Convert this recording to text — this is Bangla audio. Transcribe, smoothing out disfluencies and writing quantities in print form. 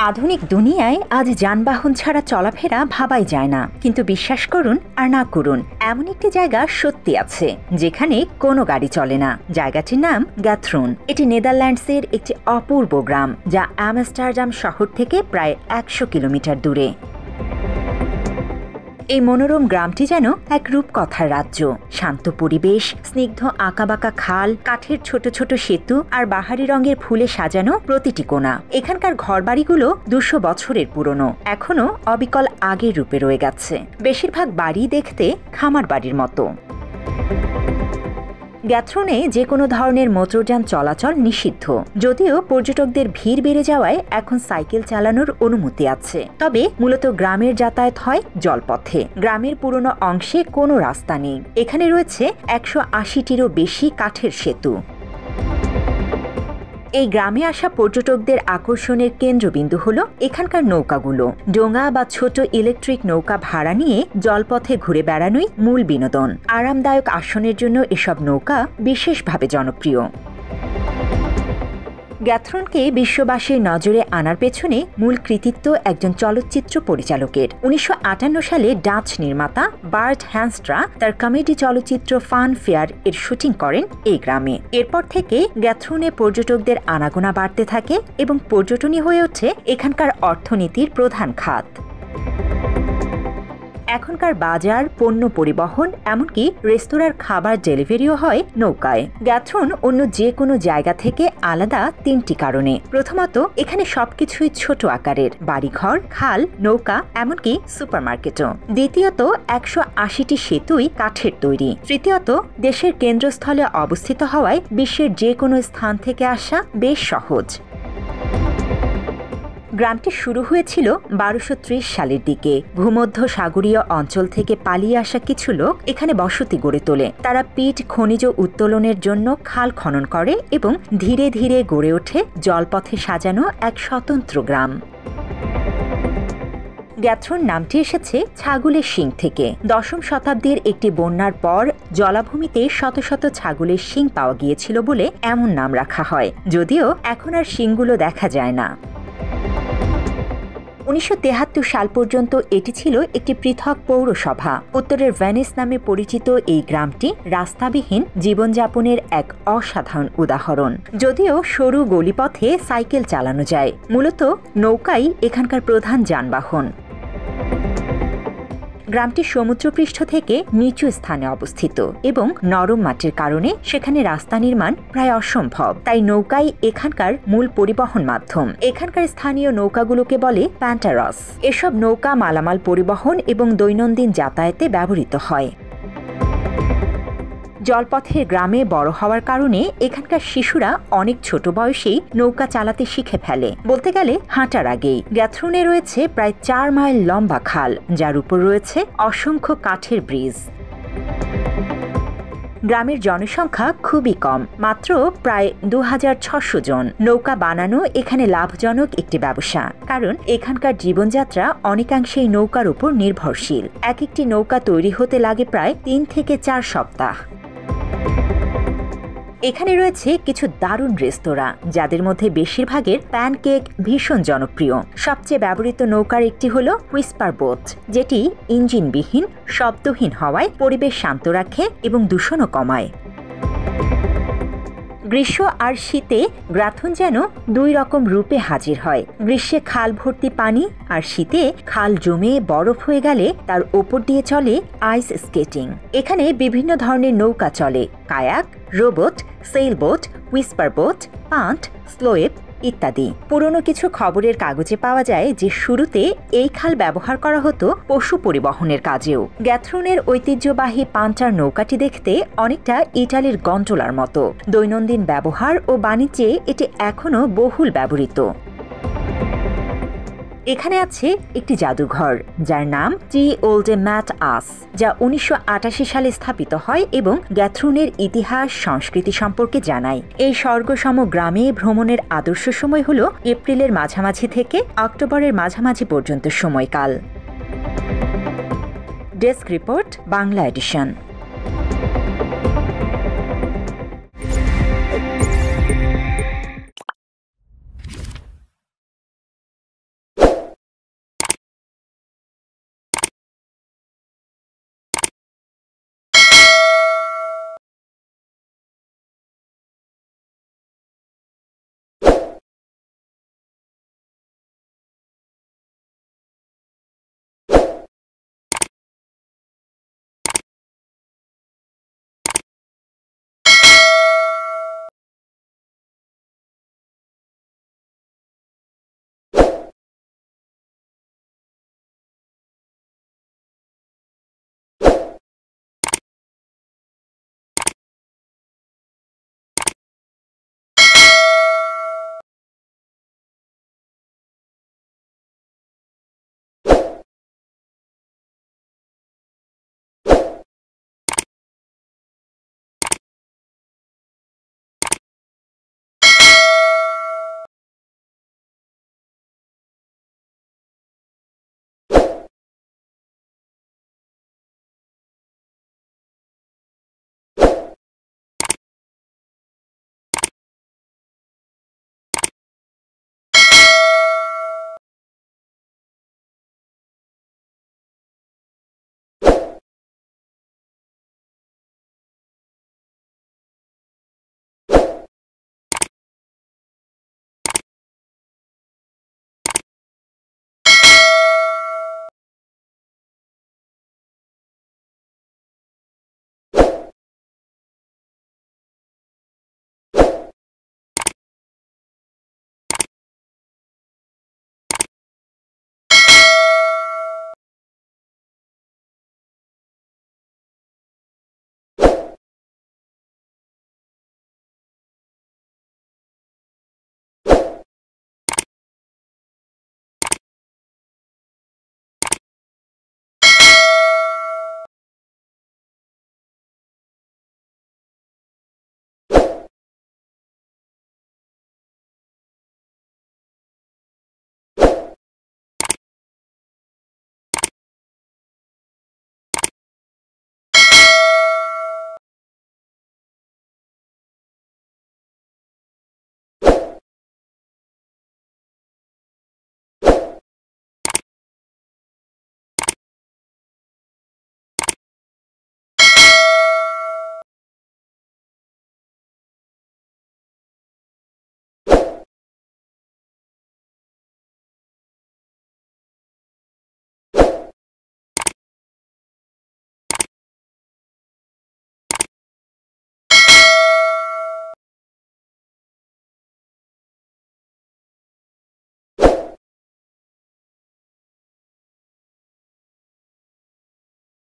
আধুনিক দুনিয়ায় আজ যানবাহন ছাড়া চলাফেরা ভাবাই যায় না, কিন্তু বিশ্বাস করুন আর না করুন, এমন একটি জায়গা সত্যি আছে যেখানে কোনো গাড়ি চলে না। জায়গাটির নাম গ্যাথরুন। এটি নেদারল্যান্ডসের একটি অপূর্ব গ্রাম, যা আমস্টারডাম শহর থেকে প্রায় ১০০ কিলোমিটার দূরে। এই মনোরম গ্রামটি যেন এক রূপকথার রাজ্য। শান্ত পরিবেশ, স্নিগ্ধ আঁকাবাঁকা খাল, কাঠের ছোট ছোট সেতু আর বাহারি রঙের ফুলে সাজানো প্রতিটি কোণা। এখানকার ঘরবাড়িগুলো ২০০ বছরের পুরনো, এখনো অবিকল আগের রূপে রয়ে গেছে। বেশিরভাগ বাড়ি দেখতে খামার বাড়ির মতো। গ্যাথরুনে যে কোনো ধরনের মোটরযান চলাচল নিষিদ্ধ, যদিও পর্যটকদের ভিড় বেড়ে যাওয়ায় এখন সাইকেল চালানোর অনুমতি আছে। তবে মূলত গ্রামের যাতায়াত হয় জলপথে। গ্রামের পুরনো অংশে কোনো রাস্তা নেই। এখানে রয়েছে ১৮০টিরও বেশি কাঠের সেতু। এই গ্রামে আসা পর্যটকদের আকর্ষণের কেন্দ্রবিন্দু হল এখানকার নৌকাগুলো। ডোঙা বা ছোট ইলেকট্রিক নৌকা ভাড়া নিয়ে জলপথে ঘুরে বেড়ানোই মূল বিনোদন। আরামদায়ক আসনের জন্য এসব নৌকা বিশেষভাবে জনপ্রিয়। গ্যাথরুনকে বিশ্ববাসীর নজরে আনার পেছনে মূল কৃতিত্ব একজন চলচ্চিত্র পরিচালকের। ১৯৫৮ সালে ডাচ নির্মাতা বার্ট হ্যান্সট্রা তার কমেডি চলচ্চিত্র ফান ফেয়ার এর শুটিং করেন এই গ্রামে। এরপর থেকে গ্যাথরুনে পর্যটকদের আনাগোনা বাড়তে থাকে এবং পর্যটনই হয়ে ওঠে এখানকার অর্থনীতির প্রধান খাত। এখনকার বাজার, পণ্য পরিবহন, এমনকি রেস্তোরাঁর খাবার ডেলিভারিও হয় নৌকায়। গ্যাথরুন অন্য যে কোনো জায়গা থেকে আলাদা ৩টি কারণে। প্রথমত, এখানে সবকিছুই ছোট আকারের, বাড়িঘর, খাল, নৌকা, এমনকি সুপারমার্কেটও। দ্বিতীয়ত, ১৮০টি সেতুই কাঠের তৈরি। তৃতীয়ত, দেশের কেন্দ্রস্থলে অবস্থিত হওয়ায় বিশ্বের যে কোনো স্থান থেকে আসা বেশ সহজ। গ্রামটি শুরু হয়েছিল ১২৩০ সালের দিকে। ভূমধ্য সাগরীয় অঞ্চল থেকে পালিয়ে আসা কিছু লোক এখানে বসতি গড়ে তোলে। তারা পিট খনিজ উত্তোলনের জন্য খাল খনন করে এবং ধীরে ধীরে গড়ে ওঠে জলপথে সাজানো এক স্বতন্ত্র গ্রাম। গ্যাথরুন নামটি এসেছে ছাগলের শিং থেকে। ১০ম শতাব্দীর একটি বন্যার পর জলাভূমিতে শত শত ছাগলের শিং পাওয়া গিয়েছিল বলে এমন নাম রাখা হয়, যদিও এখন আর শিংগুলো দেখা যায় না। ১৯৭৩ সাল পর্যন্ত এটি ছিল একটি পৃথক পৌরসভা। উত্তরের ভেনিস নামে পরিচিত এই গ্রামটি রাস্তাবিহীন জীবনযাপনের এক অসাধারণ উদাহরণ। যদিও সরু গলিপথে সাইকেল চালানো যায়, মূলত নৌকাই এখানকার প্রধান যানবাহন। গ্রামটি সমুদ্রপৃষ্ঠ থেকে নিচু স্থানে অবস্থিত এবং নরম মাটির কারণে সেখানে রাস্তা নির্মাণ প্রায় অসম্ভব। তাই নৌকাই এখানকার মূল পরিবহন মাধ্যম। এখানকার স্থানীয় নৌকাগুলোকে বলে প্যান্টারস। এসব নৌকা মালামাল পরিবহন এবং দৈনন্দিন যাতায়াতে ব্যবহৃত হয়। জলপথের গ্রামে বড় হওয়ার কারণে এখানকার শিশুরা অনেক ছোট বয়সেই নৌকা চালাতে শিখে ফেলে। বলতে গেলে হাঁটার আগেই। গ্যাথরুনে রয়েছে প্রায় ৪ মাইল লম্বা খাল, যার উপর রয়েছে অসংখ্য কাঠের ব্রিজ। গ্রামের জনসংখ্যা খুবই কম, মাত্র প্রায় ২৬০০ জন। নৌকা বানানো এখানে লাভজনক একটি ব্যবসা, কারণ এখানকার জীবনযাত্রা অনেকাংশেই নৌকার উপর নির্ভরশীল। এক একটি নৌকা তৈরি হতে লাগে প্রায় ৩ থেকে ৪ সপ্তাহ। এখানে রয়েছে কিছু দারুণ রেস্তোরাঁ, যাদের মধ্যে বেশিরভাগের প্যানকেক ভীষণ জনপ্রিয়। সবচেয়ে ব্যবহৃত নৌকার একটি হল হুইস্পার বোট, যেটি ইঞ্জিনবিহীন, শব্দহীন হওয়ায় পরিবেশ শান্ত রাখে এবং দূষণও কমায়। গ্রীষ্ম আর শীতে গ্যাথরুন যেন দুই রকম রূপে হাজির হয়। গ্রীষ্মে খাল ভর্তি পানি, আর শীতে খাল জমে বরফ হয়ে গেলে তার ওপর দিয়ে চলে আইস স্কেটিং। এখানে বিভিন্ন ধরনের নৌকা চলে, kayak, rowboat, sailboat, whisper boat, punt, sloop ইত্যাদি। পুরনো কিছু খবরের কাগজে পাওয়া যায় যে শুরুতে এই খাল ব্যবহার করা হতো পশু পরিবহনের কাজেও। গ্যাথরুনের ঐতিহ্যবাহী পান্টার নৌকাটি দেখতে অনেকটা ইটালির গন্ডোলার মতো। দৈনন্দিন ব্যবহার ও বাণিজ্যে এটি এখনও বহুল ব্যবহৃত। এখানে আছে একটি জাদুঘর, যার নাম টি ওল্ডে ম্যাট আস, যা ১৯৮৮ সালে স্থাপিত হয় এবং গ্যাথরুনের ইতিহাস, সংস্কৃতি সম্পর্কে জানায়। এই স্বর্গসম গ্রামে ভ্রমণের আদর্শ সময় হল এপ্রিলের মাঝামাঝি থেকে অক্টোবরের মাঝামাঝি পর্যন্ত সময়কাল। Desk report, Bangla addition.